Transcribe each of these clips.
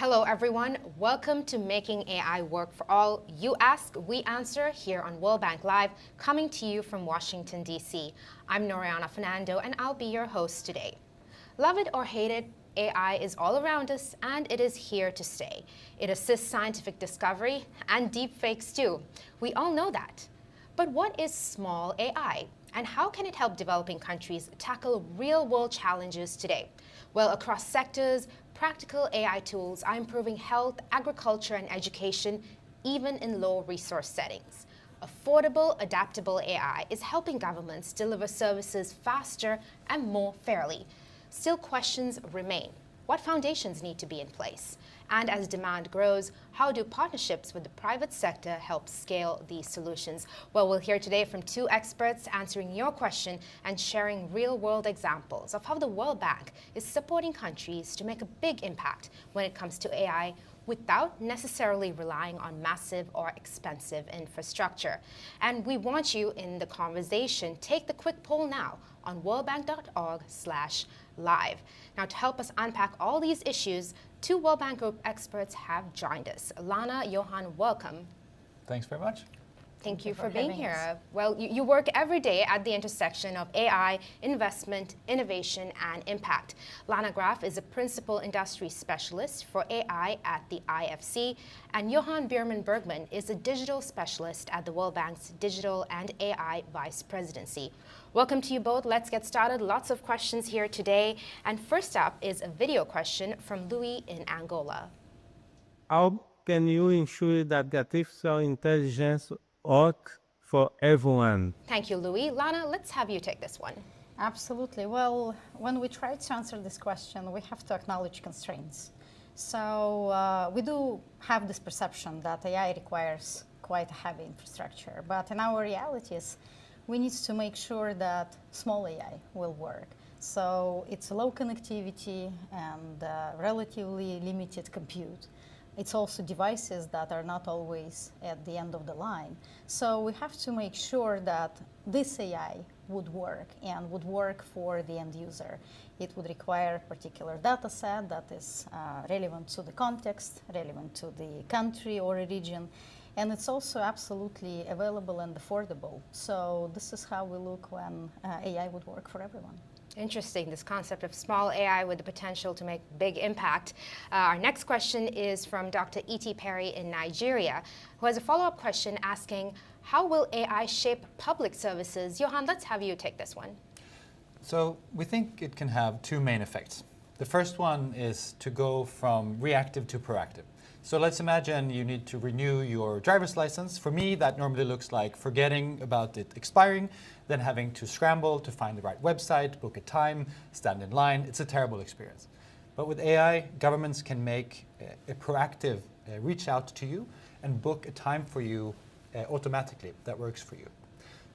Hello everyone, welcome to Making AI Work for All. You ask, we answer here on World Bank Live, coming to you from Washington, D.C. I'm Noreyana Fernando and I'll be your host today. Love it or hate it, AI is all around us and it is here to stay. It assists scientific discovery and deepfakes too. We all know that. But what is small AI? And how can it help developing countries tackle real-world challenges today? Well, across sectors, practical AI tools are improving health, agriculture, and education, even in low-resource settings. Affordable, adaptable AI is helping governments deliver services faster and more fairly. Still, questions remain. What foundations need to be in place? And as demand grows, how do partnerships with the private sector help scale these solutions? Well, we'll hear today from two experts answering your question and sharing real-world examples of how the World Bank is supporting countries to make a big impact when it comes to AI without necessarily relying on massive or expensive infrastructure. And we want you in the conversation. Take the quick poll now on worldbank.org/live. Now, to help us unpack all these issues, two World Bank Group experts have joined us. Lana, Johan, welcome. Thanks very much. Thank you for being here. Well, you work every day at the intersection of AI, investment, innovation, and impact. Lana Graf is a principal industry specialist for AI at the IFC, and Johan Bergman is a digital specialist at the World Bank's Digital and AI Vice Presidency. Welcome to you both. Let's get started. Lots of questions here today. And first up is a video question from Louis in Angola. How can you ensure that the artificial intelligence works for everyone? Thank you, Louis. Lana, let's have you take this one. Absolutely. Well, when we try to answer this question, we have to acknowledge constraints. So we do have this perception that AI requires quite a heavy infrastructure. But in our realities, we need to make sure that small AI will work. So it's low connectivity and relatively limited compute. It's also devices that are not always at the end of the line. So we have to make sure that this AI would work and would work for the end user. It would require a particular data set that is relevant to the context, relevant to the country or a region. And it's also absolutely available and affordable. So this is how we look when AI would work for everyone. Interesting, this concept of small AI with the potential to make big impact. Our next question is from Dr. E.T. Perry in Nigeria, who has a follow-up question asking, how will AI shape public services? Johan, let's have you take this one. So we think it can have two main effects. The first one is to go from reactive to proactive. So let's imagine you need to renew your driver's license. For me, that normally looks like forgetting about it expiring, then having to scramble to find the right website, book a time, stand in line. It's a terrible experience. But with AI, governments can make a proactive reach out to you and book a time for you automatically that works for you.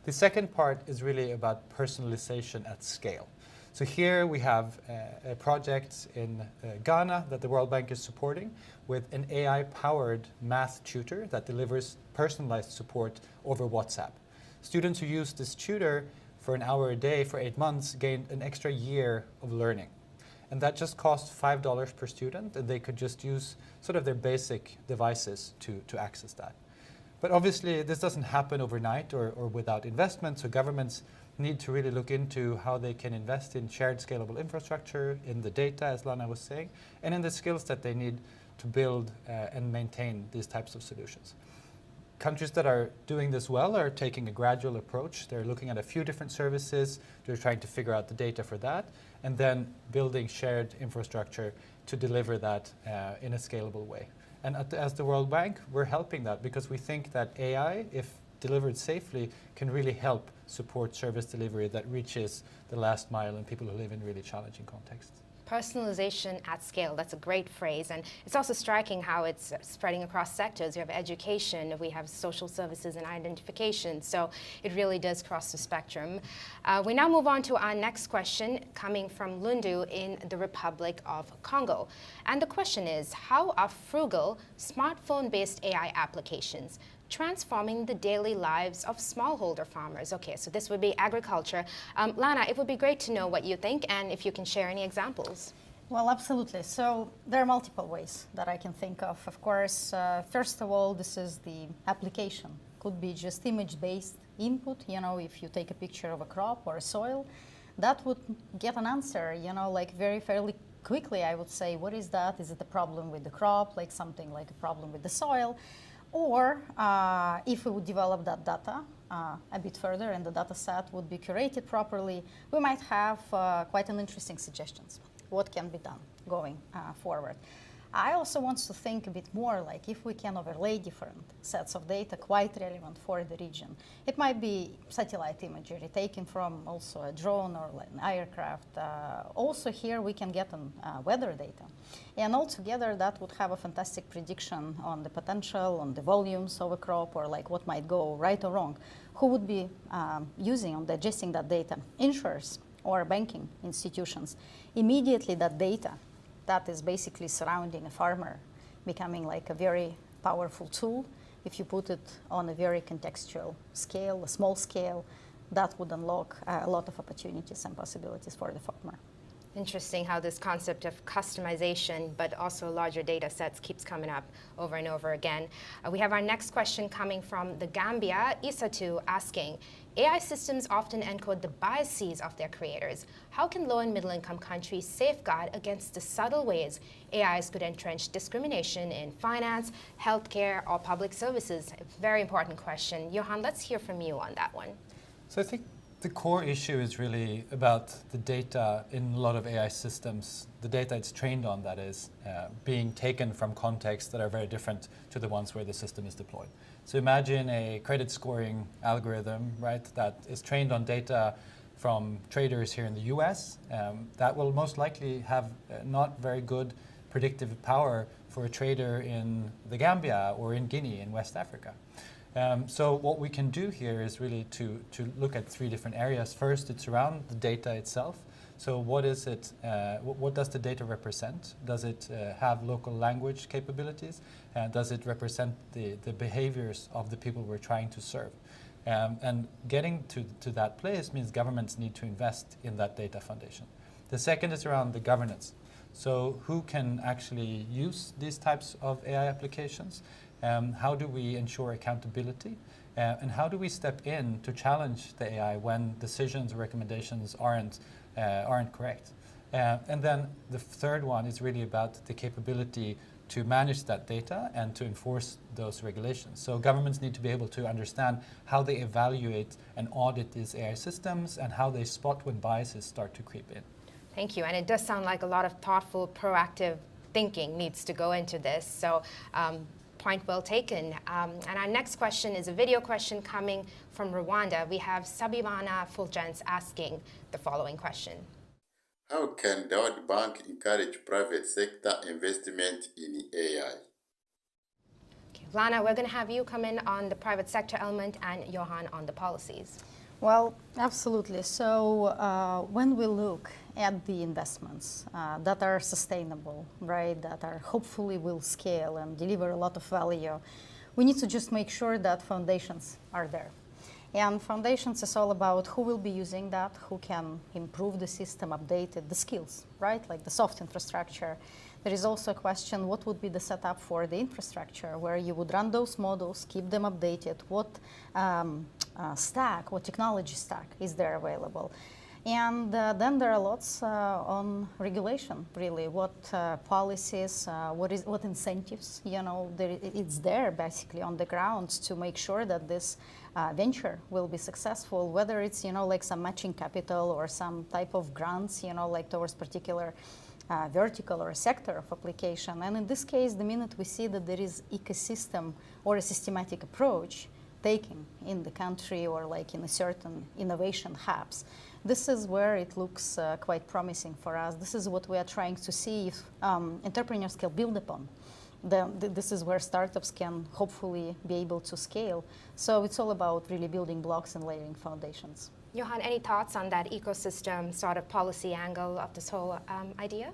The second part is really about personalization at scale. So here we have a project in Ghana that the World Bank is supporting with an AI-powered math tutor that delivers personalized support over WhatsApp. Students who use this tutor for an hour a day for 8 months gain an extra year of learning. And that just costs $5 per student, and they could just use sort of their basic devices to access that. But obviously, this doesn't happen overnight or without investment, so governments need to really look into how they can invest in shared scalable infrastructure, in the data, as Lana was saying, and in the skills that they need to build and maintain these types of solutions. Countries that are doing this well are taking a gradual approach. They're looking at a few different services. They're trying to figure out the data for that, and then building shared infrastructure to deliver that in a scalable way. And as the World Bank, we're helping that because we think that AI, if delivered safely, can really help support service delivery that reaches the last mile and people who live in really challenging contexts. Personalization at scale, that's a great phrase. And it's also striking how it's spreading across sectors. We have education, we have social services and identification. So it really does cross the spectrum. We now move on to our next question coming from Lundu in the Republic of Congo. And the question is, how are frugal, smartphone-based AI applications transforming the daily lives of smallholder farmers? Okay, so this would be agriculture. Lana, it would be great to know what you think and if you can share any examples. Well, absolutely. So there are multiple ways that I can think of. Of course, first of all, this is the application. Could be just image-based input. You know, if you take a picture of a crop or a soil, that would get an answer, you know, like very fairly quickly, I would say. What is that? Is it a problem with the crop, like something like a problem with the soil? Or if we would develop that data a bit further and the data set would be curated properly, we might have quite an interesting suggestions. What can be done going forward. I also want to think a bit more like if we can overlay different sets of data quite relevant for the region. It might be satellite imagery taken from also a drone or like an aircraft. Also here we can get weather data. And altogether that would have a fantastic prediction on the potential, on the volumes of a crop or like what might go right or wrong. Who would be using or digesting that data? Insurers or banking institutions. Immediately that data that is basically surrounding a farmer becoming like a very powerful tool. If you put it on a very contextual scale, a small scale, that would unlock a lot of opportunities and possibilities for the farmer. Interesting how this concept of customization, but also larger data sets keeps coming up over and over again. We have our next question coming from the Gambia, Isatu, asking, AI systems often encode the biases of their creators. How can low and middle income countries safeguard against the subtle ways AIs could entrench discrimination in finance, healthcare, or public services? A very important question. Johan, let's hear from you on that one. So I think the core issue is really about the data in a lot of AI systems, the data it's trained on, that is, being taken from contexts that are very different to the ones where the system is deployed. So imagine a credit scoring algorithm, right, that is trained on data from traders here in the US. That will most likely have not very good predictive power for a trader in the Gambia or in Guinea in West Africa. So what we can do here is really to look at three different areas. First, it's around the data itself. So what is it? What does the data represent? Does it have local language capabilities? Does it represent the behaviors of the people we're trying to serve? And getting to that place means governments need to invest in that data foundation. The second is around the governance. So who can actually use these types of AI applications? How do we ensure accountability? And how do we step in to challenge the AI when decisions or recommendations aren't correct? And then the third one is really about the capability to manage that data and to enforce those regulations. So governments need to be able to understand how they evaluate and audit these AI systems and how they spot when biases start to creep in. Thank you. And it does sound like a lot of thoughtful, proactive thinking needs to go into this. So point well taken. And our next question is a video question coming from Rwanda. We have Sabibana Fulgence asking the following question. How can the World Bank encourage private sector investment in AI? Okay, Lana, we're going to have you come in on the private sector element and Johan on the policies. Well, absolutely. So when we look at the investments that are sustainable, right, that are hopefully will scale and deliver a lot of value, we need to just make sure that foundations are there. And foundations is all about who will be using that, who can improve the system, update it, the skills, right, like the soft infrastructure. There is also a question, what would be the setup for the infrastructure, where you would run those models, keep them updated, what stack, what technology stack is there available. And then there are lots on regulation, really, what policies, what incentives, you know, it's there basically on the ground to make sure that this venture will be successful, whether it's, you know, like some matching capital or some type of grants, you know, like towards particular vertical or a sector of application. And in this case, the minute we see that there is ecosystem or a systematic approach taken in the country or like in a certain innovation hubs, this is where it looks quite promising for us. This is what we are trying to see if entrepreneurs can build upon. This is where startups can hopefully be able to scale. So it's all about really building blocks and layering foundations. Johan, any thoughts on that ecosystem sort of policy angle of this whole idea?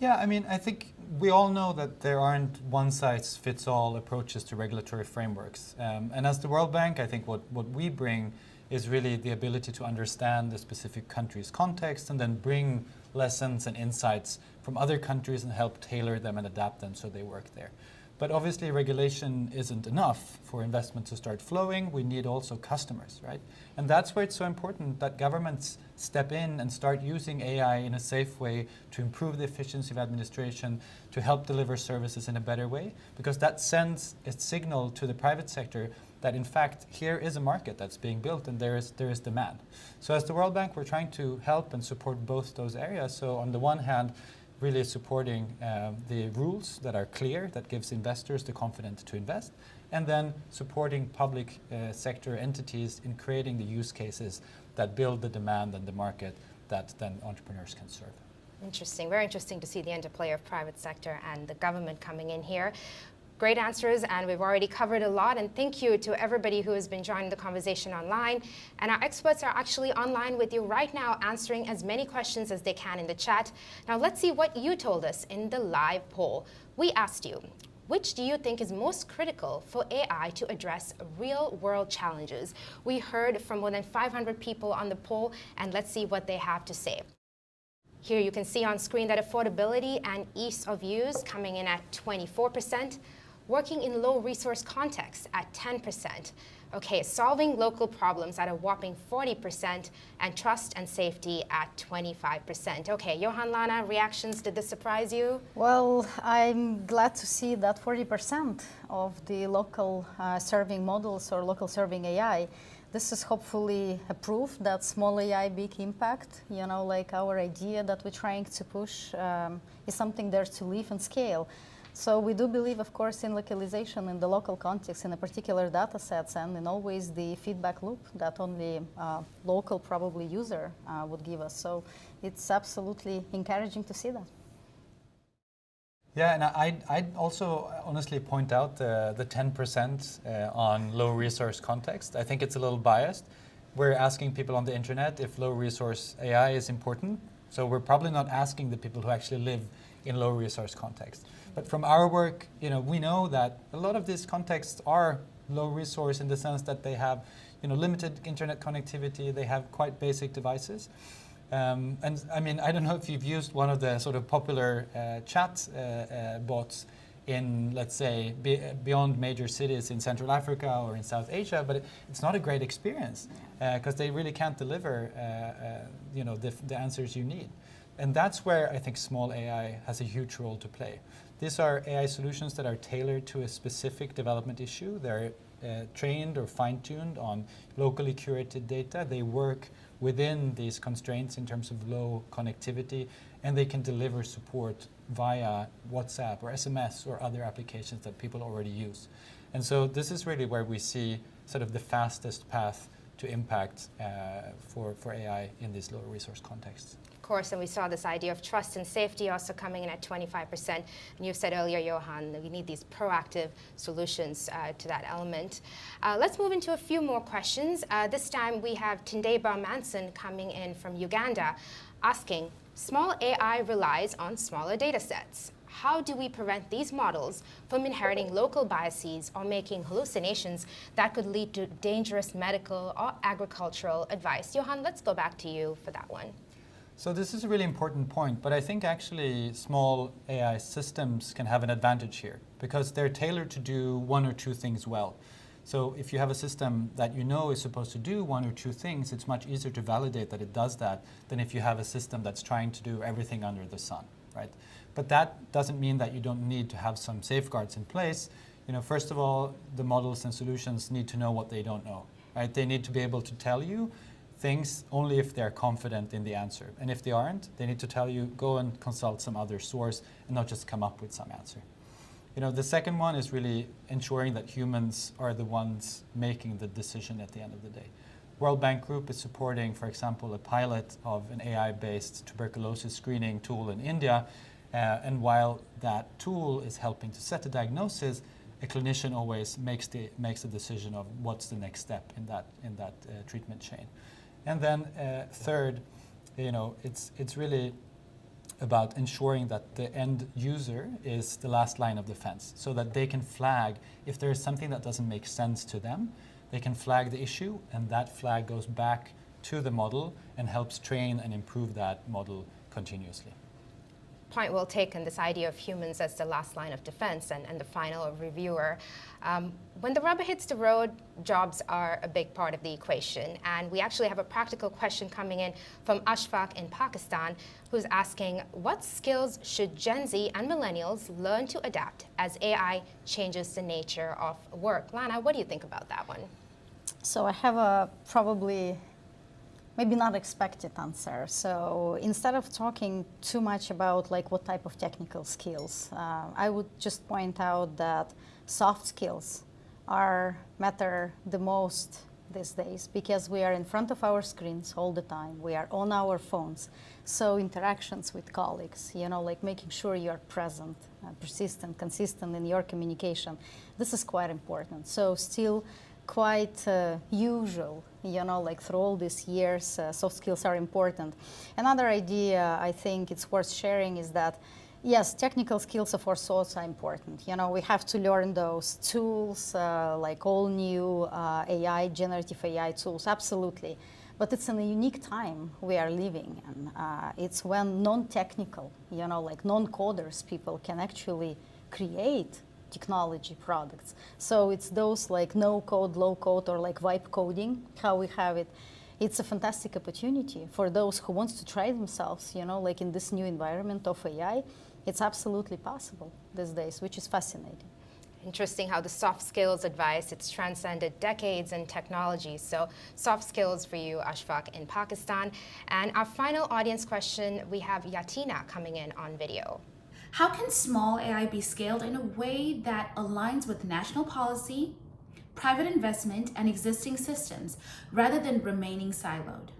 Yeah, I mean, I think we all know that there aren't one-size-fits-all approaches to regulatory frameworks. And as the World Bank, I think what we bring is really the ability to understand the specific country's context and then bring lessons and insights from other countries and help tailor them and adapt them so they work there. But obviously regulation isn't enough for investment to start flowing. We need also customers, right? And that's where it's so important that governments step in and start using AI in a safe way to improve the efficiency of administration, to help deliver services in a better way, because that sends a signal to the private sector that in fact here is a market that's being built and there is demand. So as the World Bank, we're trying to help and support both those areas. So on the one hand, really supporting the rules that are clear, that gives investors the confidence to invest, and then supporting public sector entities in creating the use cases that build the demand and the market that then entrepreneurs can serve. Interesting, very interesting to see the interplay of private sector and the government coming in here. Great answers, and we've already covered a lot, and thank you to everybody who has been joining the conversation online. And our experts are actually online with you right now, answering as many questions as they can in the chat. Now let's see what you told us in the live poll. We asked you, which do you think is most critical for AI to address real-world challenges? We heard from more than 500 people on the poll, and let's see what they have to say. Here you can see on screen that affordability and ease of use coming in at 24%. Working in low-resource contexts at 10%. Okay, solving local problems at a whopping 40%, and trust and safety at 25%. Okay, Johan, Lana, reactions, did this surprise you? Well, I'm glad to see that 40% of the local serving models or local serving AI, this is hopefully a proof that small AI, big impact, you know, like our idea that we're trying to push is something there to live and scale. So we do believe, of course, in localization in the local context, in a particular data sets, and in always the feedback loop that only local probably user would give us. So it's absolutely encouraging to see that. Yeah, and I'd also honestly point out the 10% on low resource context. I think it's a little biased. We're asking people on the internet if low resource AI is important. So we're probably not asking the people who actually live in low resource context. But from our work, you know, we know that a lot of these contexts are low resource in the sense that they have, you know, limited internet connectivity. They have quite basic devices. And I mean, I don't know if you've used one of the sort of popular chat bots in, let's say, beyond major cities in Central Africa or in South Asia, but it's not a great experience because they really can't deliver, you know, the answers you need. And that's where I think small AI has a huge role to play. These are AI solutions that are tailored to a specific development issue. They're trained or fine-tuned on locally curated data. They work within these constraints in terms of low connectivity, and they can deliver support via WhatsApp or SMS or other applications that people already use. And so this is really where we see sort of the fastest path to impact for AI in these low resource contexts. Course, and we saw this idea of trust and safety also coming in at 25%. And you said earlier, Johan, that we need these proactive solutions to that element. Let's move into a few more questions. This time we have Tindeba Manson coming in from Uganda asking, small AI relies on smaller data sets. How do we prevent these models from inheriting local biases or making hallucinations that could lead to dangerous medical or agricultural advice? Johan, let's go back to you for that one. So this is a really important point, but I think actually small AI systems can have an advantage here because they're tailored to do one or two things well. So if you have a system that you know is supposed to do one or two things, it's much easier to validate that it does that than if you have a system that's trying to do everything under the sun, right? But that doesn't mean that you don't need to have some safeguards in place. You know, first of all, the models and solutions need to know what they don't know, right? They need to be able to tell you things only if they're confident in the answer. And if they aren't, they need to tell you, go and consult some other source and not just come up with some answer. You know, the second one is really ensuring that humans are the ones making the decision at the end of the day. World Bank Group is supporting, for example, a pilot of an AI-based tuberculosis screening tool in India. And while that tool is helping to set a diagnosis, a clinician always makes the decision of what's the next step in that treatment chain. And then third, you know, it's really about ensuring that the end user is the last line of defense so that they can flag if there is something that doesn't make sense to them, they can flag the issue and that flag goes back to the model and helps train and improve that model continuously. Point well taken, this idea of humans as the last line of defense and the final reviewer. When the rubber hits the road, jobs are a big part of the equation. And we actually have a practical question coming in from Ashfaq in Pakistan, who's asking, what skills should Gen Z and millennials learn to adapt as AI changes the nature of work? Lana, what do you think about that one? So I have a probably maybe not expected answer. So instead of talking too much about like what type of technical skills, I would just point out that soft skills matter the most these days because we are in front of our screens all the time. We are on our phones. So interactions with colleagues, like making sure you are present, persistent, consistent in your communication. This is quite important. So still quite usual, like through all these years, soft skills are important. Another idea I think it's worth sharing is that, yes, technical skills of course also are important. We have to learn those tools, like all new AI, generative AI tools, absolutely. But it's in a unique time we are living in. It's when non-technical, like non-coders people can actually create technology products. So it's those like no code, low code, or like vibe coding, how we have it. It's a fantastic opportunity for those who want to try themselves, like in this new environment of AI. It's absolutely possible these days, which is fascinating. Interesting how the soft skills advice, it's transcended decades in technology. So soft skills for you, Ashfaq, in Pakistan. And our final audience question, we have Yatina coming in on video. How can small AI be scaled in a way that aligns with national policy, private investment, and existing systems, rather than remaining siloed?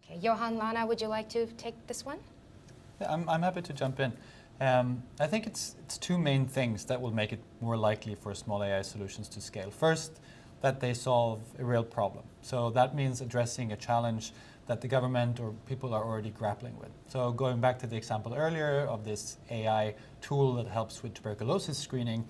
Okay, Johan, Lana, would you like to take this one? Yeah, I'm happy to jump in. I think it's two main things that will make it more likely for small AI solutions to scale. First, that they solve a real problem. So that means addressing a challenge that the government or people are already grappling with. So going back to the example earlier of this AI tool that helps with tuberculosis screening,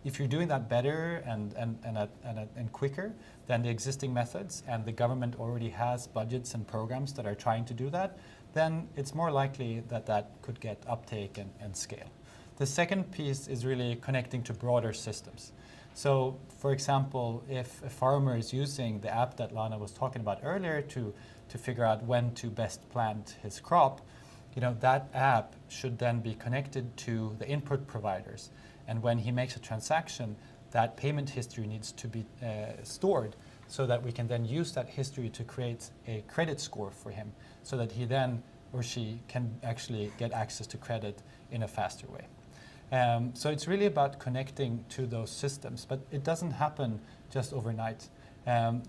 if you're doing that better and quicker than the existing methods, and the government already has budgets and programs that are trying to do that, then it's more likely that that could get uptake and scale. The second piece is really connecting to broader systems. So, for example, if a farmer is using the app that Lana was talking about earlier to figure out when to best plant his crop, that app should then be connected to the input providers. And when he makes a transaction, that payment history needs to be stored so that we can then use that history to create a credit score for him so that he then or she can actually get access to credit in a faster way. So it's really about connecting to those systems, but it doesn't happen just overnight. And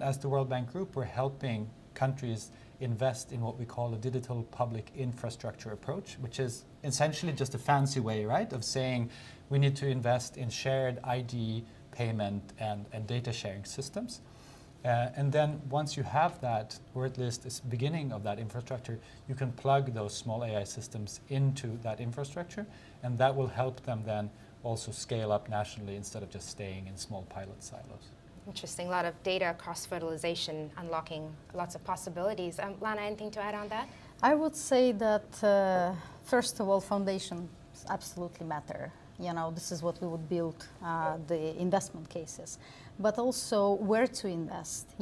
as the World Bank Group, we're helping countries invest in what we call a digital public infrastructure approach, which is essentially just a fancy way, right, of saying we need to invest in shared ID, payment, and data sharing systems. And then once you have that, or at least this beginning of that infrastructure, you can plug those small AI systems into that infrastructure, and that will help them then also scale up nationally instead of just staying in small pilot silos. Interesting, a lot of data cross-fertilization, unlocking lots of possibilities. Lana, anything to add on that? I would say that, first of all, foundations absolutely matter. This is what we would build the investment cases. But also where to invest,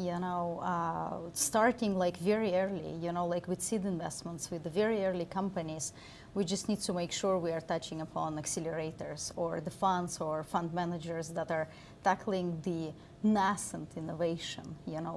starting like very early, like with seed investments, with the very early companies, we just need to make sure we are touching upon accelerators or the funds or fund managers that are tackling the nascent innovation,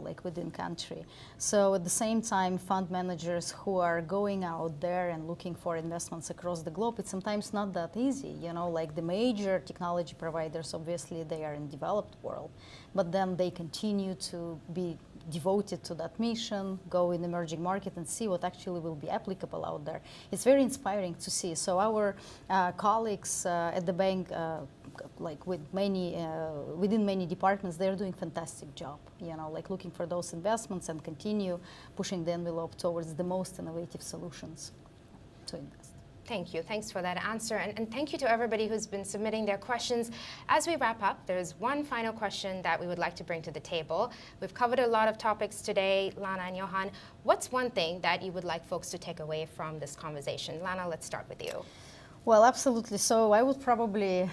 like within country. So at the same time, fund managers who are going out there and looking for investments across the globe, it's sometimes not that easy, like the major technology providers, obviously they are in developed world, but then they continue to be devoted to that mission, go in emerging market and see what actually will be applicable out there. It's very inspiring to see. So our colleagues at the bank, like with within many departments, they're doing fantastic job, like looking for those investments and continue pushing the envelope towards the most innovative solutions to invest. Thank you. Thanks for that answer. And thank you to everybody who's been submitting their questions. As we wrap up, there's one final question that we would like to bring to the table. We've covered a lot of topics today, Lana and Johan. What's one thing that you would like folks to take away from this conversation? Lana, let's start with you. Well, absolutely. So I would probably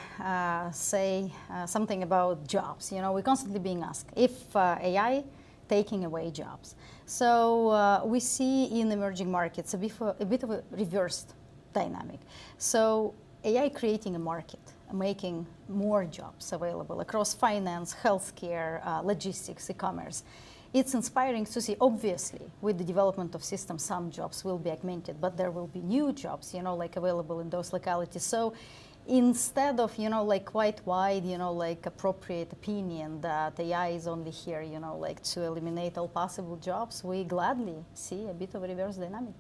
say something about jobs. You know, we're constantly being asked if AI taking away jobs. So we see in emerging markets a bit of a reversed dynamic. So AI creating a market, making more jobs available across finance, healthcare, logistics, e-commerce. It's inspiring to see, obviously, with the development of systems, some jobs will be augmented, but there will be new jobs, you know, like available in those localities. So instead of, you know, like quite wide, you know, like appropriate opinion that AI is only here, you know, like to eliminate all possible jobs, we gladly see a bit of a reverse dynamic.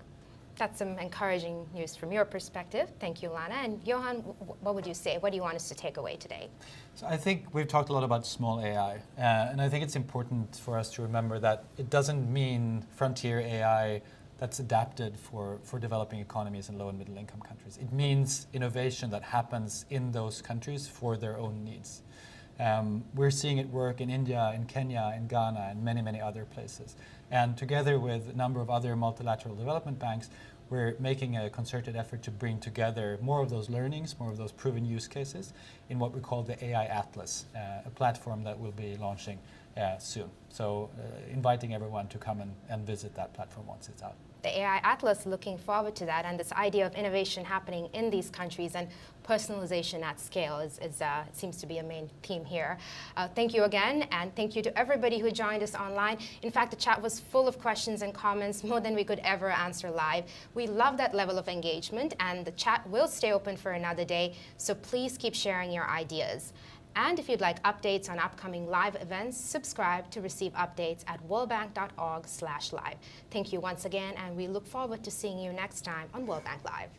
That's some encouraging news from your perspective. Thank you, Lana. And Johan, what would you say? What do you want us to take away today? So I think we've talked a lot about small AI, and I think it's important for us to remember that it doesn't mean frontier AI that's adapted for developing economies in low and middle income countries. It means innovation that happens in those countries for their own needs. We're seeing it work in India, in Kenya, in Ghana, and many, many other places. And together with a number of other multilateral development banks, we're making a concerted effort to bring together more of those learnings, more of those proven use cases in what we call the AI Atlas, a platform that we'll be launching soon. So inviting everyone to come and visit that platform once it's out. The AI Atlas, looking forward to that, and this idea of innovation happening in these countries and personalization at scale seems to be a main theme here. Thank you again, and thank you to everybody who joined us online. In fact, the chat was full of questions and comments, more than we could ever answer live. We love that level of engagement, and the chat will stay open for another day, so please keep sharing your ideas. And if you'd like updates on upcoming live events, subscribe to receive updates at worldbank.org/live. Thank you once again, and we look forward to seeing you next time on World Bank Live.